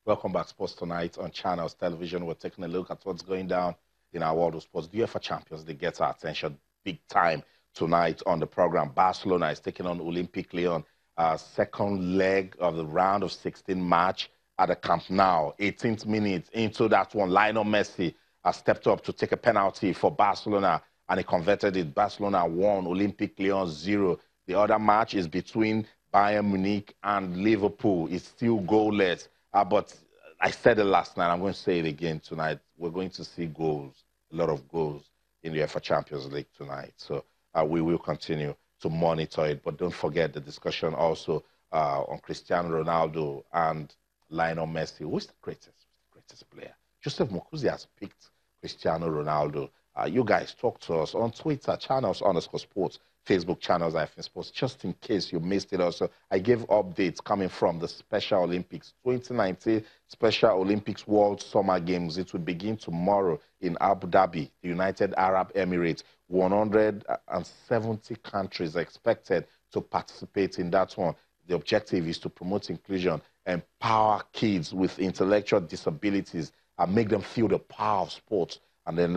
Welcome back, Sports Tonight on Channels Television. We're taking a look at what's going down in our world of sports. The UEFA Champions League gets our attention big time tonight on the program. Barcelona is taking on Olympique Lyon, second leg of the round of 16 match at the Camp Nou. 18th minute into that one, Lionel Messi has stepped up to take a penalty for Barcelona, and he converted it. Barcelona 1, Olympique Lyon 0. The other match is between Bayern Munich and Liverpool. It's still goalless. But I said it last night. I'm going to say it again tonight. We're going to see goals, a lot of goals in the UEFA Champions League tonight. So we will continue to monitor it. But don't forget the discussion also on Cristiano Ronaldo and Lionel Messi. Who's the greatest player? Joseph Mokuzi has picked Cristiano Ronaldo. You guys talk to us on Twitter, channels_sports, Facebook channels, Sports, just in case you missed it also. I gave updates coming from the Special Olympics, 2019 Special Olympics World Summer Games. It will begin tomorrow in Abu Dhabi, the United Arab Emirates. 170 countries are expected to participate in that one. The objective is to promote inclusion, empower kids with intellectual disabilities, and make them feel the power of sports, and then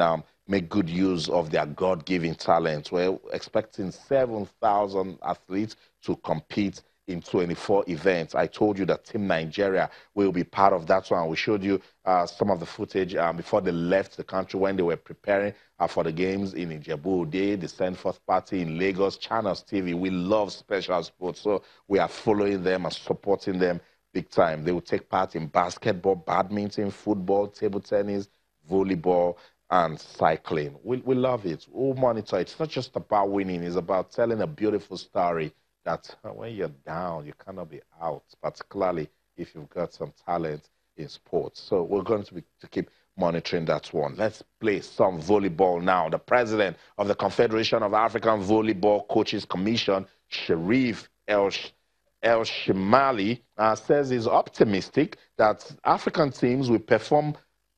make good use of their God-given talents. We're expecting 7,000 athletes to compete in 24 events. I told you that Team Nigeria will be part of that one. We showed you some of the footage before they left the country when they were preparing for the games in Ijebu-Ode, the send-forth party in Lagos, Channels TV. We love special sports, so we are following them and supporting them big time. They will take part in basketball, badminton, football, table tennis, volleyball, and cycling. We love it. We'll monitor it. It's not just about winning. It's about telling a beautiful story that when you're down, you cannot be out, particularly if you've got some talent in sports. So we're going to keep monitoring that one. Let's play some volleyball now. The president of the Confederation of African Volleyball Coaches Commission, Sharif El-Shimali, says he's optimistic that African teams will perform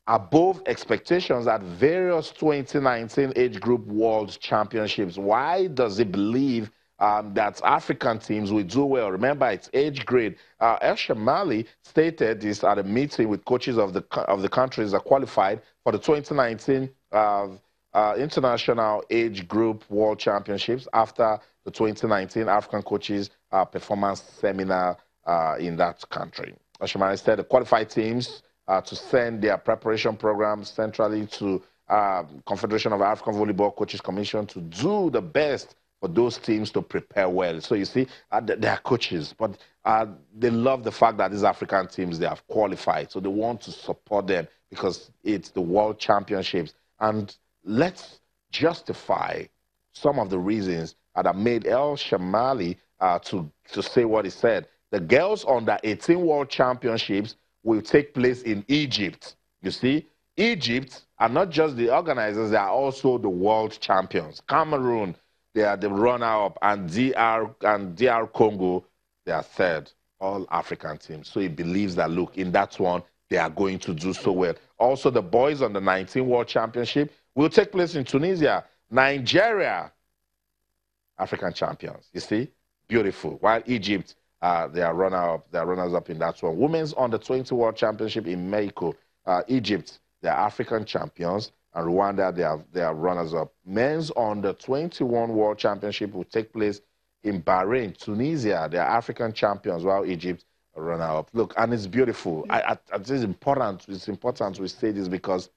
above expectations at various 2019 age group world championships. Why does he believe that African teams will do well? Remember, it's age grade. El Shamali stated this at a meeting with coaches of the countries that qualified for the 2019 International Age Group World Championships after the 2019 African Coaches Performance Seminar in that country. El Shamali said the qualified teams to send their preparation programs centrally to Confederation of African Volleyball Coaches Commission to do the best for those teams to prepare well. So you see, they are coaches, but they love the fact that these African teams, they have qualified. So they want to support them because it's the World Championships. And let's justify some of the reasons that made El Shamali to say what he said. The girls under 18 World Championships will take place in Egypt. You see, Egypt are not just the organizers, they are also the world champions. Cameroon, they are the runner-up, and DR Congo, they are third, all African teams. So he believes that, look, in that one, they are going to do so well. Also, the boys on the 19 World Championship will take place in Tunisia. Nigeria, African champions. You see, beautiful. While Egypt, they are runners-up in that one. Women's under 20 World Championship in Mexico. Egypt, they are African champions. And Rwanda, they are runners-up. Men's under 21 World Championship will take place in Bahrain. Tunisia, they are African champions, while Egypt are runner-up. Look, and it's beautiful. It's important we say this because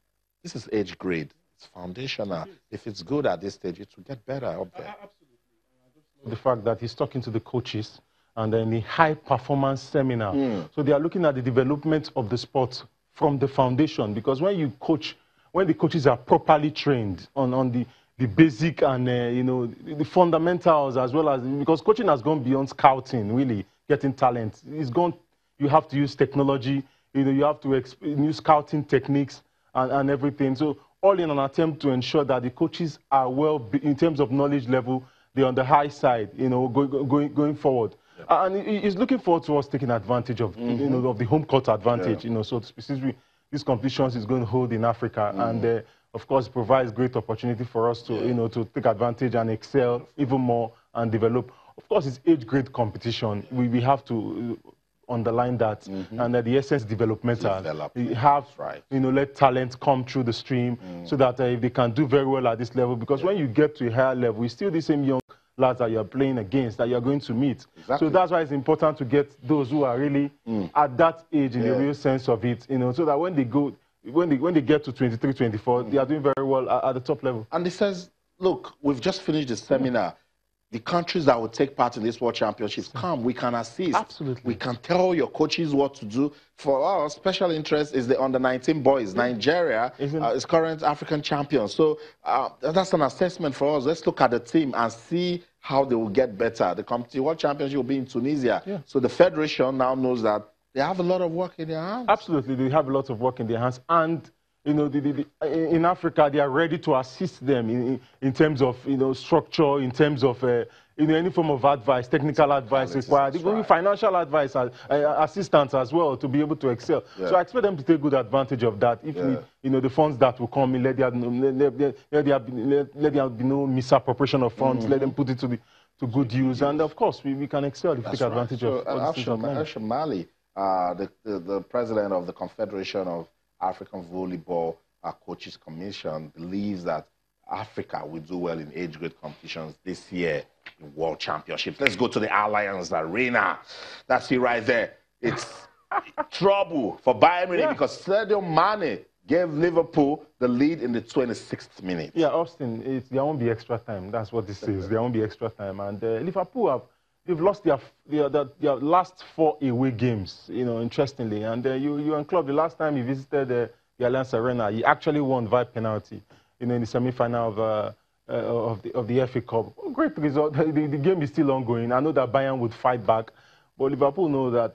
this is age grade. It's foundational. If it's good at this stage, it will get better up there. Absolutely. The fact that he's talking to the coaches and then the high-performance seminar. So they are looking at the development of the sport from the foundation, because when you coach, when the coaches are properly trained on the basic and the fundamentals, as well as, because coaching has gone beyond scouting, really getting talent. It's gone. You have to use technology. You have to use scouting techniques and everything. So all in an attempt to ensure that the coaches are well in terms of knowledge level. They're on the high side, going forward. Yeah. And he's looking forward to us taking advantage of, of the home court advantage. Yeah. So specifically, these competitions is going to hold in Africa, and of course, provides great opportunity for us to, to take advantage and excel even more and develop. Of course, it's age grade competition. We have to underline that, and the essence developmental. You have, right. Let talent come through the stream so that if they can do very well at this level, because when you get to a higher level, it's still the same young lads that you're playing against, that you're going to meet. Exactly. So that's why it's important to get those who are really at that age in the real sense of it, so that when they go, when they get to 23, 24, they are doing very well at the top level. And it says, look, we've just finished the seminar. The countries that will take part in this World Championships, come, we can assist. Absolutely. We can tell your coaches what to do. For us, special interest is the under-19 boys. Nigeria is current African champion. So that's an assessment for us. Let's look at the team and see how they will get better. The World Championship will be in Tunisia. So the Federation now knows that they have a lot of work in their hands. Absolutely, they have a lot of work in their hands. And in Africa, they are ready to assist them in terms of structure, in terms of any form of advice, technical advice required, even financial advice, assistance as well, to be able to excel. So I expect them to take good advantage of that. If the funds that will come in, let there be no misappropriation of funds. Let them put it to good use, and of course we can excel if we take advantage of Asham Mali, the president of the Confederation of African Volleyball Coaches Commission, believes that Africa will do well in age grade competitions this year in World Championships. Let's go to the Alliance Arena. That's it right there. It's trouble for Bayern Munich because Sadio Mane gave Liverpool the lead in the 26th minute. Yeah, Austin, there won't be extra time. That's what this is. There won't be extra time. And Liverpool they've lost their last 4 away games, interestingly. And you Club, the last time he visited the Alliance Arena, he actually won via penalty, in the semi-final of the FA Cup. Great result. The game is still ongoing. I know that Bayern would fight back, but Liverpool know that,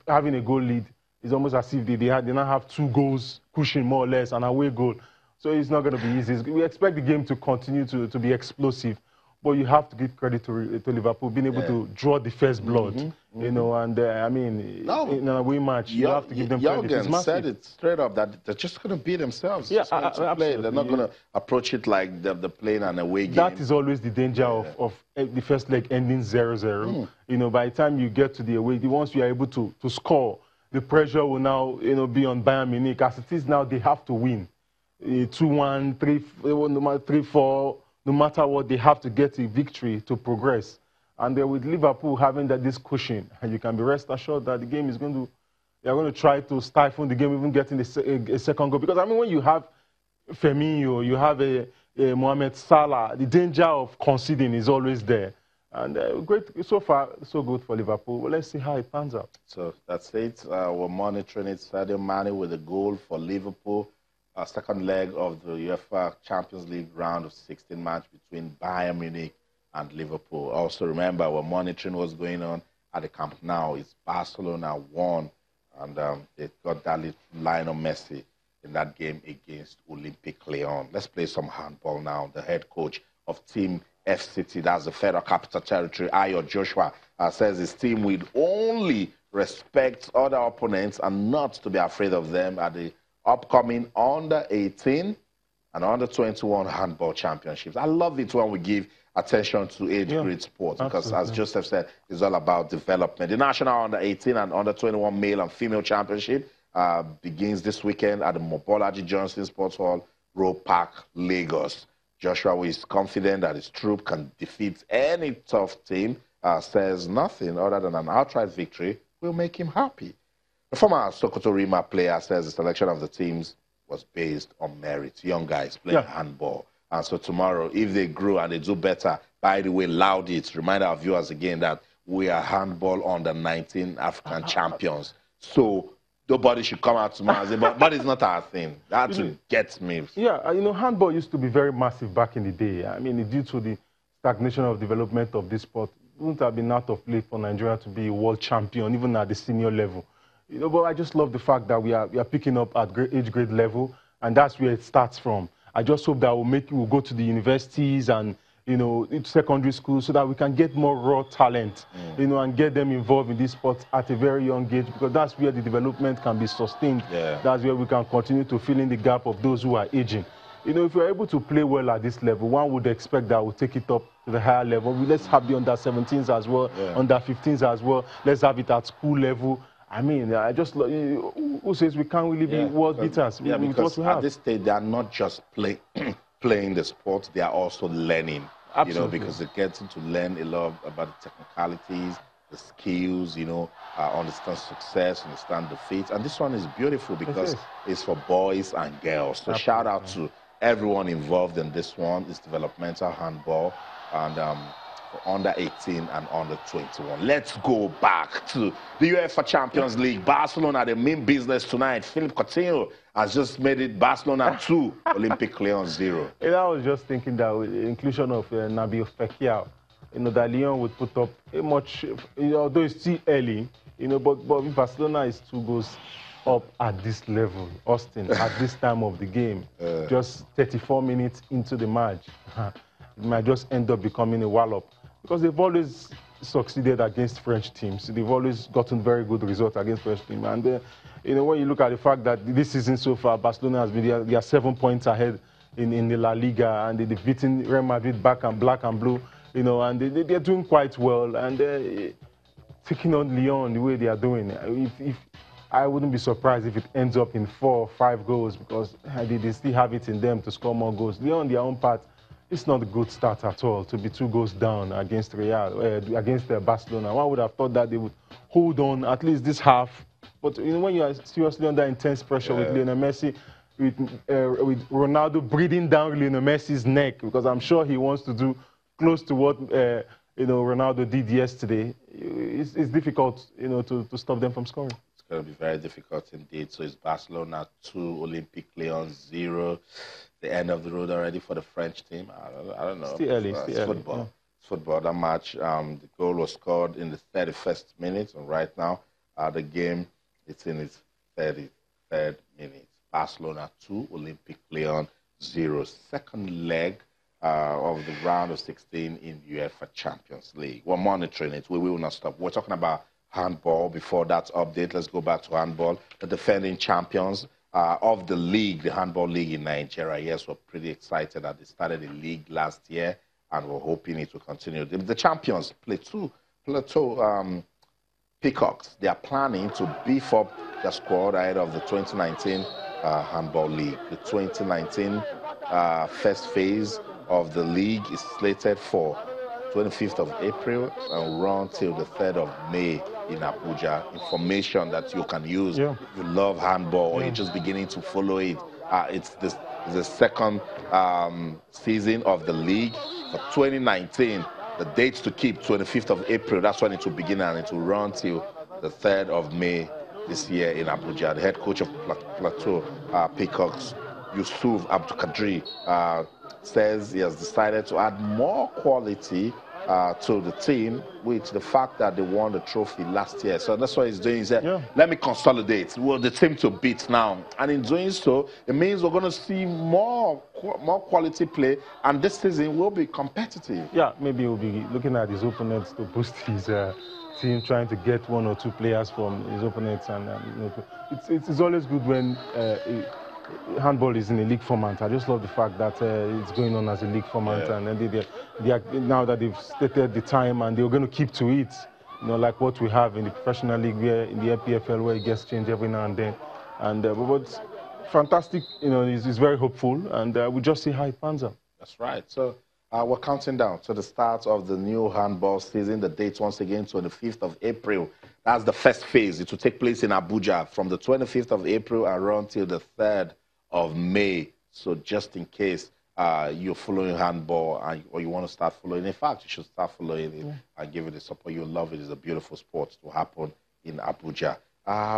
having a goal lead is almost as if they now have 2 goals pushing more or less, an away goal. So it's not going to be easy. We expect the game to continue to be explosive. But you have to give credit to Liverpool being able to draw the first blood, in an away match, you have to give them credit. Jürgen said it straight up that they're just going to be themselves. Yeah, absolutely. They're not going to approach it like they're playing an away game. That is always the danger of the first leg ending 0-0. By the time you get to the away, once you are able to score, the pressure will now be on Bayern Munich. As it is now, they have to win 2-1, 3-4. No matter what, they have to get a victory to progress. And with Liverpool having this cushion, and you can be rest assured that the game is they're going to try to stifle the game, even getting a second goal. Because, when you have Firmino, you have a Mohamed Salah, the danger of conceding is always there. And great, so far, so good for Liverpool. Well, let's see how it pans out. So that's it. We're monitoring it. Sadio Mane with a goal for Liverpool. Second leg of the UEFA Champions League round of 16 match between Bayern Munich and Liverpool. Also remember, we're monitoring what's going on at the Camp Nou. It's Barcelona won, and they got that little Lionel Messi in that game against Olympique Lyon. Let's play some handball now. The head coach of Team FCT, that's the Federal Capital Territory, Ayo Joshua, says his team will only respect other opponents and not to be afraid of them at the upcoming under-18 and under-21 handball championships. I love it when we give attention to age-grade sports because, as Joseph said, it's all about development. The National Under-18 and Under-21 Male and Female Championship begins this weekend at the Mobolaji Johnson Sports Hall, Roe Park, Lagos. Joshua is confident that his troop can defeat any tough team, says nothing other than an outright victory will make him happy. The former Sokoto Rima player says the selection of the teams was based on merit. Young guys playing handball. And so tomorrow, if they grow and they do better, by the way, loud it. Remind our viewers again that we are handball under 19 African champions. So nobody should come out tomorrow and say, but it's not our thing. That gets me. Yeah, handball used to be very massive back in the day. Due to the stagnation of development of this sport, it wouldn't have been out of place for Nigeria to be a world champion, even at the senior level. But I just love the fact that we are picking up at age grade level, and that's where it starts from. I just hope that we'll go to the universities and secondary schools so that we can get more raw talent, and get them involved in this sport at a very young age, because that's where the development can be sustained. That's where we can continue to fill in the gap of those who are aging. You know, if we're able to play well at this level, one would expect that we'll take it up to the higher level. Let's have the under-17s as well, under-15s as well. Let's have it at school level. I mean, I just who says we can't really be world beaters with what we have? At this stage, they are not just playing the sport; they are also learning. Absolutely. You know, because they're getting to learn a lot about the technicalities, the skills. You know, understand success, understand defeat, and this one is beautiful because it's for boys and girls. So shout out to everyone involved in this one. It's developmental handball and for under 18 and under 21. Let's go back to the UEFA Champions League. Barcelona, the main business tonight. Philippe Coutinho has just made it Barcelona 2, Olympic Lyon 0. I was just thinking that with the inclusion of Nabil Fekir, you know, that Lyon would put up a much, although it's still early, you know, but Barcelona is 2 goals up at this level, Austin, at this time of the game. Just 34 minutes into the match, it might just end up becoming a wallop. Because they've always succeeded against French teams. They've always gotten very good results against French teams. And, you know, when you look at the fact that this season so far, Barcelona has been, they are 7 points ahead in the La Liga, and they've beaten Real Madrid back and black and blue, you know, and they're doing quite well. And taking on Lyon the way they are doing, if I wouldn't be surprised if it ends up in 4 or 5 goals, because they still have it in them to score more goals. Lyon, on their own part, it's not a good start at all to be 2 goals down against against Barcelona. One would have thought that they would hold on at least this half. But you know, when you are seriously under intense pressure with Lionel Messi, with Ronaldo breathing down Lionel Messi's neck, because I'm sure he wants to do close to what you know, Ronaldo did yesterday, it's difficult, you know, to stop them from scoring. It's going to be very difficult indeed. So it's Barcelona 2, Olympic Lyon 0. The end of the road already for the French team. I don't know. Still early. It's football. Yeah. It's football. That match, the goal was scored in the 31st minute, and right now, the game, it's in its 33rd minute. Barcelona 2, Olympic Lyon 0. Second leg of the round of 16 in UEFA Champions League. We're monitoring it. We will not stop. We're talking about handball. Before that update, let's go back to handball. The defending champions of the league, the handball league in Nigeria. Yes, we're pretty excited that they started the league last year, and we're hoping it will continue. The champions, Plateau Peacocks, they are planning to beef up their squad ahead of the 2019 handball league. The 2019 first phase of the league is slated for 25th of April and run till the 3rd of May in Abuja. Information that you can use if you love handball or you're just beginning to follow it. It's the second season of the league for 2019. The dates to keep, 25th of April, that's when it will begin, and it will run till the 3rd of May this year in Abuja. The head coach of Plateau Peacocks, Yusuf Abdulkadri, says he has decided to add more quality to the team with the fact that they won the trophy last year. So that's what he's doing. He said, let me consolidate. Well, the team to beat now. And in doing so, it means we're going to see more quality play, and this season will be competitive. Yeah, maybe he'll be looking at his opponents to boost his team, trying to get 1 or 2 players from his opponents. And you know, it's always good when handball is in a league format. I just love the fact that it's going on as a league format, and they are, now that they've stated the time and they're going to keep to it, you know, like what we have in the professional league, where in the MPFL, where it gets changed every now and then. And but fantastic, you know, it's very hopeful, and we'll just see how it pans out. That's right. So we're counting down to the start of the new handball season. The dates once again, 25th of April. That's the first phase. It will take place in Abuja from the 25th of April and run till the 3rd of May. So just in case you're following handball or you want to start following, in fact, you should start following it and give it the support. You'll love it. It's a beautiful sport to happen in Abuja.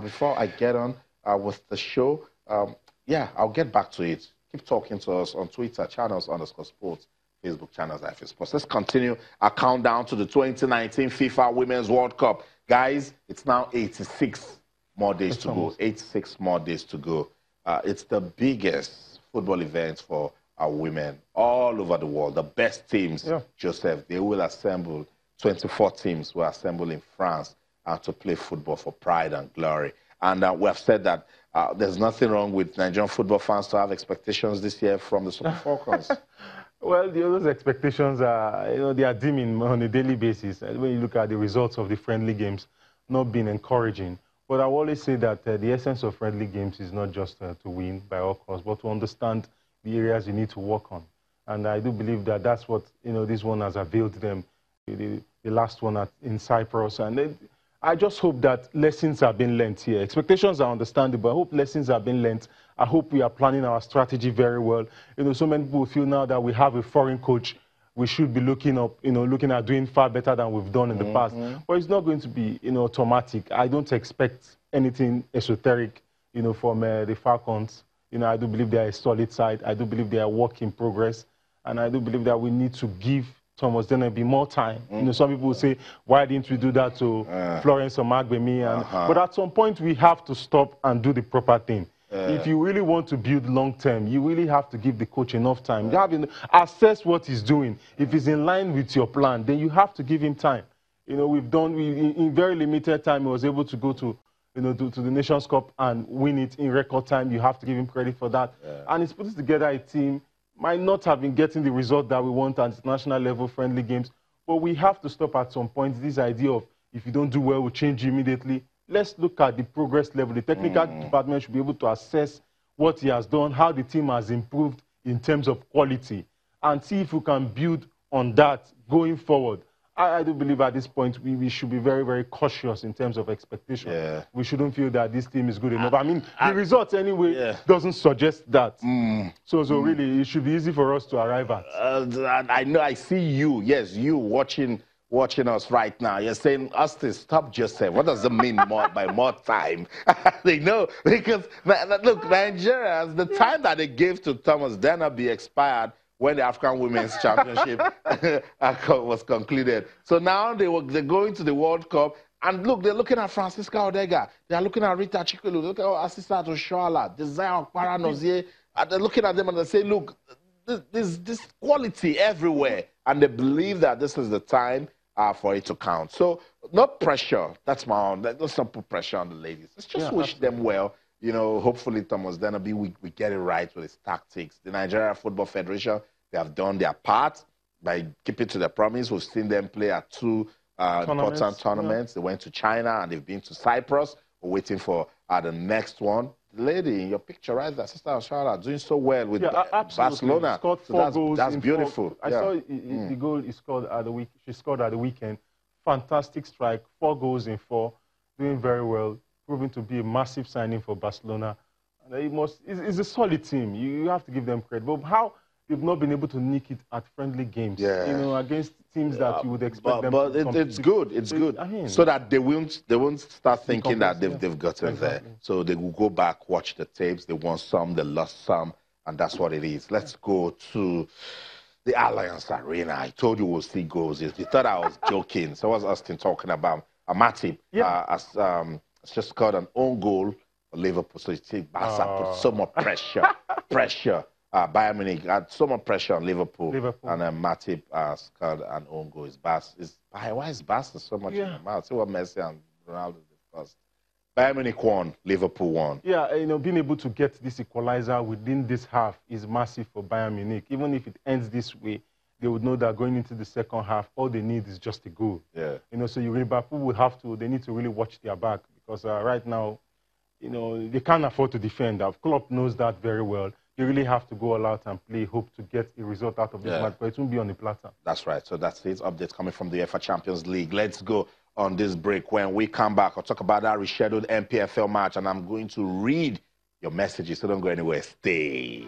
Before I get on with the show, I'll get back to it. Keep talking to us on Twitter, channels_sports, Facebook channels, IFA Sports. Let's continue our countdown to the 2019 FIFA Women's World Cup. Guys, it's now 86 more days to go. 86 more days to go. It's the biggest football event for our women all over the world. The best teams, Joseph, they will assemble. 24 teams will assemble in France to play football for pride and glory. And we have said that there's nothing wrong with Nigerian football fans to have expectations this year from the Super Falcons. Well, those expectations are, they are dimming on a daily basis. When you look at the results of the friendly games, not being encouraging. But I always say that the essence of friendly games is not just to win by all costs, but to understand the areas you need to work on. And I do believe that that's what, this one has availed them, the last one in Cyprus. And I just hope that lessons have been learnt here. Expectations are understandable. I hope lessons have been learnt. I hope we are planning our strategy very well. So many people feel now that we have a foreign coach, we should be looking at doing far better than we've done in the past. But it's not going to be, automatic. I don't expect anything esoteric, from the Falcons. I do believe they are a solid side. I do believe they are a work in progress. And I do believe that we need to give Thomas Dennerby more time. Some people will say, why didn't we do that to Florence or Magbemi? But at some point, we have to stop and do the proper thing. If you really want to build long-term, you really have to give the coach enough time. You have to assess what he's doing. If he's in line with your plan, then you have to give him time. In very limited time, he was able to go to the Nations Cup and win it in record time. You have to give him credit for that. And he's putting together a team, might not have been getting the result that we want at international level friendly games, but we have to stop at some point this idea of if you don't do well, we'll change you immediately. Let's look at the progress level. The technical department should be able to assess what he has done, how the team has improved in terms of quality, and see if we can build on that going forward. I do believe at this point we should be very, very cautious in terms of expectation. We shouldn't feel that this team is good enough. I mean, the results anyway doesn't suggest that. So really, it should be easy for us to arrive at. I know, I see you, yes, you watching us right now. You're saying, Austin, stop Joseph. What does it mean by more time? They know, because, look, Nigerians, the time that they gave to Thomas Dennerby expired when the African Women's Championship was concluded. So now they're going to the World Cup. And look, they're looking at Francisca Odega. They're looking at Rita Chikulu. Look at Assistant Oshoala, Desire Okpara-Nozie. They're looking at them and they say, look, there's this quality everywhere. And they believe that this is the time for it to count. So no pressure. That's my own. Let's not put pressure on the ladies. Let's just wish them well. Hopefully Thomas Dennerby, we get it right with his tactics. The Nigeria Football Federation, they have done their part by keeping to their promise. We've seen them play at two important tournaments. They went to China and they've been to Cyprus. We're waiting for the next one. The lady in your picture right there, Sister Australia, doing so well with Barcelona. Scored 4 goals. That's beautiful. I saw the goal he scored at the week. She scored at the weekend. Fantastic strike. 4 goals in 4. Doing very well. Proving to be a massive signing for Barcelona. And it's a solid team. You have to give them credit. But how they've not been able to nick it at friendly games, against teams that you would expect them to compete. It's good. It's good. I mean, so that they won't start thinking that they've gotten there. So they will go back, watch the tapes. They won some, they lost some, and that's what it is. Let's go to the Alliance Arena. I told you we'll see goals. You thought I was joking. So what was Austin talking about? Matip just scored an own goal for Liverpool. So you see Barca put so much pressure. Bayern Munich had so much pressure on Liverpool. And Matip scored an own goal. Why is Barca so much in the mouth? See what Messi and Ronaldo discussed. Bayern Munich won, Liverpool won. Yeah, being able to get this equalizer within this half is massive for Bayern Munich. Even if it ends this way, they would know that going into the second half, all they need is just a goal. So Liverpool they need to really watch their back because right now, they can't afford to defend. Klopp knows that very well. They really have to go all out and play, hope to get a result out of this match, but it won't be on the platter. That's right. So that's it. Updates coming from the UEFA Champions League. Let's go on this break. When we come back, I'll talk about that rescheduled MPFL match, and I'm going to read your messages, so don't go anywhere. Stay.